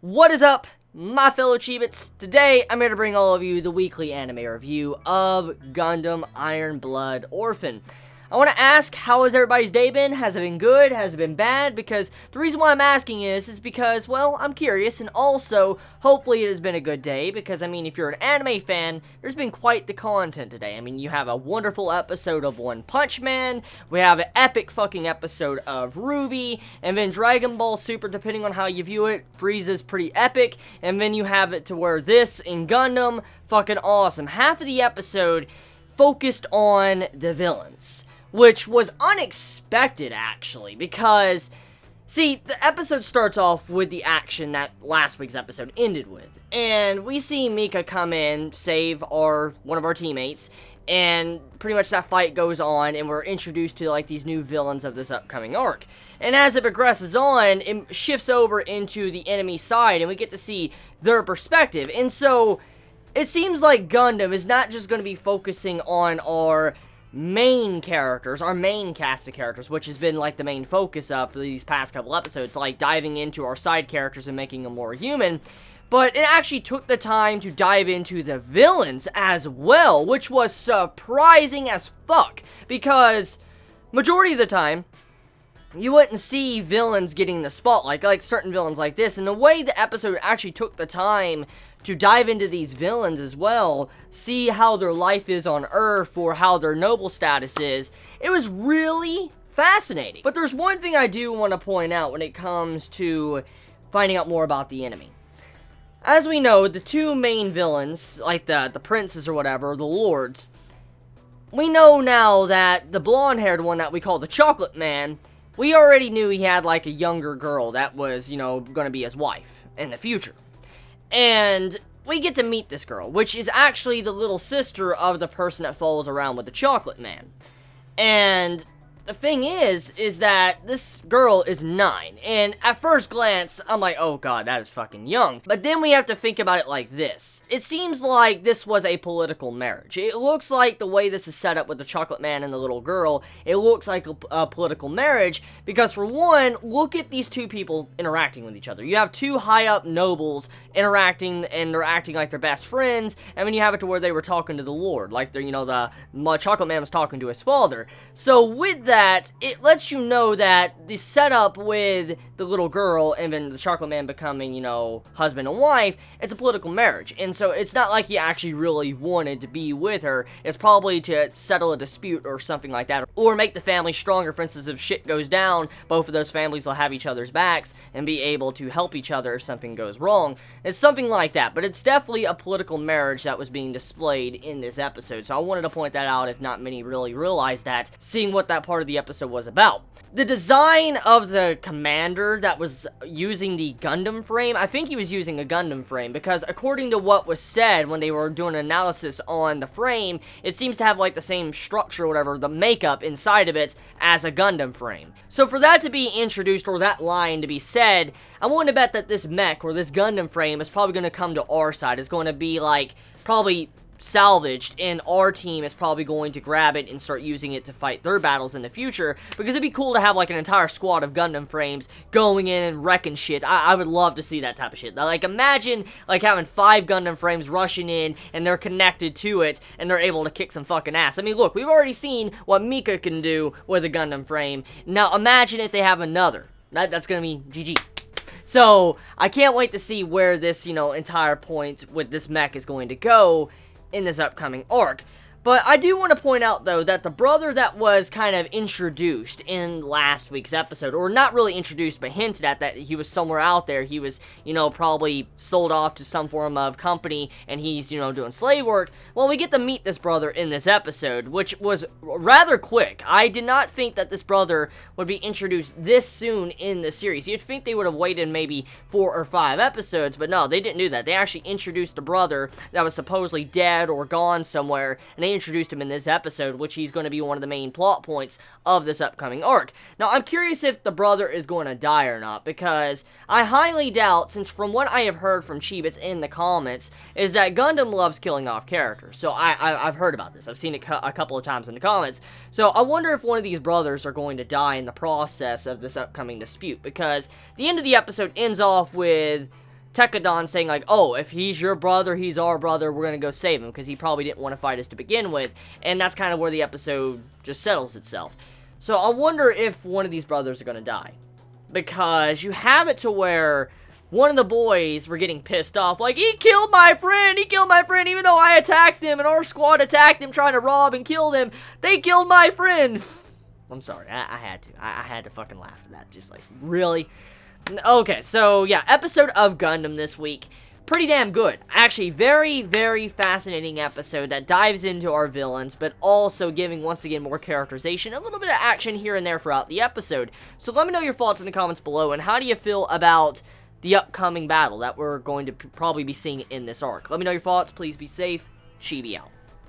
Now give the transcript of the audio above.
What is up, my fellow Chibits? Today, I'm here to bring all of you the weekly anime review of Gundam Iron Blood Orphan. I want to ask, how has everybody's day been? Has it been good? Has it been bad? Because the reason why I'm asking is because, well, I'm curious, and also, hopefully it has been a good day, because, I mean, if you're an anime fan, there's been quite the content today. I mean, you have a wonderful episode of One Punch Man, we have an epic fucking episode of Ruby, and then Dragon Ball Super, depending on how you view it, Frieza's pretty epic, and then you have it to where this, in Gundam, fucking awesome. Half of the episode focused on the villains, which was unexpected, actually, because, see, the episode starts off with the action that last week's episode ended with, and we see Mika come in, save one of our teammates, and pretty much that fight goes on, and we're introduced to, like, these new villains of this upcoming arc. And as it progresses on, it shifts over into the enemy side, and we get to see their perspective, and so, it seems like Gundam is not just going to be focusing on our main characters, our main cast of characters, which has been like the main focus of for these past couple episodes, like diving into our side characters and making them more human, but it actually took the time to dive into the villains as well, which was surprising as fuck, because majority of the time, you wouldn't see villains getting the spotlight, like certain villains like this, and the way the episode actually took the time to dive into these villains as well, see how their life is on Earth, or how their noble status is, it was really fascinating. But there's one thing I do want to point out when it comes to finding out more about the enemy. As we know, the two main villains, like the princes or whatever, the lords, we know now that the blonde-haired one that we call the Chocolate Man, we already knew he had like a younger girl that was, you know, going to be his wife in the future. And we get to meet this girl, which is actually the little sister of the person that follows around with the Chocolate Man. And the thing is that this girl is 9, and at first glance, I'm like, oh god, that is fucking young. But then we have to think about it like this. It seems like this was a political marriage. It looks like the way this is set up with the Chocolate Man and the little girl, it looks like a political marriage, because for one, look at these two people interacting with each other. You have two high-up nobles interacting, and they're acting like they're best friends, and then you have it to where they were talking to the Lord, like they're, you know, the Chocolate Man was talking to his father. So with that, it lets you know that the setup with the little girl and then the Chocolate Man becoming, you know, husband and wife, it's a political marriage. And so it's not like he actually really wanted to be with her. It's probably to settle a dispute or something like that, or make the family stronger. For instance, if shit goes down, both of those families will have each other's backs and be able to help each other if something goes wrong. It's something like that, but it's definitely a political marriage that was being displayed in this episode. So I wanted to point that out if not many really realized that, seeing what that part of the episode was about. The design of the commander that was using the Gundam frame, I think he was using a Gundam frame, because according to what was said when they were doing an analysis on the frame, it seems to have like the same structure or whatever, the makeup inside of it, as a Gundam frame. So for that to be introduced, or that line to be said, I want to bet that this mech, or this Gundam frame, is probably going to come to our side. It's going to be like, probably salvaged, and our team is probably going to grab it and start using it to fight their battles in the future, because it'd be cool to have like an entire squad of Gundam frames going in and wrecking shit. I would love to see that type of shit. Like, imagine like having 5 Gundam frames rushing in, and they're connected to it, and they're able to kick some fucking ass. I mean, look, we've already seen what Mika can do with a Gundam frame. Now imagine if they have another. That's gonna be GG. So I can't wait to see where this, you know, entire point with this mech is going to go in this upcoming arc. But I do want to point out, though, that the brother that was kind of introduced in last week's episode, or not really introduced, but hinted at that he was somewhere out there, he was, you know, probably sold off to some form of company, and he's, you know, doing slave work. Well, we get to meet this brother in this episode, which was rather quick. I did not think that this brother would be introduced this soon in the series. You'd think they would have waited maybe 4 or 5 episodes, but no, they didn't do that. They actually introduced the brother that was supposedly dead or gone somewhere, and they they introduced him in this episode, which he's going to be one of the main plot points of this upcoming arc. Now, I'm curious if the brother is going to die or not, because I highly doubt, since from what I have heard from Chibits in the comments, is that Gundam loves killing off characters. So I've heard about this. I've seen it a couple of times in the comments. So I wonder if one of these brothers are going to die in the process of this upcoming dispute, because the end of the episode ends off with Tekadon saying, like, oh, if he's your brother, he's our brother, we're gonna go save him, because he probably didn't want to fight us to begin with, and that's kind of where the episode just settles itself. So I wonder if one of these brothers are gonna die, because you have it to where one of the boys were getting pissed off, like, he killed my friend, even though I attacked him, and our squad attacked him trying to rob and kill them, they killed my friend. I'm sorry, I had to. I had to fucking laugh at that, just like, really? Okay, so yeah, episode of Gundam this week. Pretty damn good. Actually, very, very fascinating episode that dives into our villains, but also giving, once again, more characterization, a little bit of action here and there throughout the episode. So let me know your thoughts in the comments below, and how do you feel about the upcoming battle that we're going to probably be seeing in this arc? Let me know your thoughts. Please be safe. Chibi out.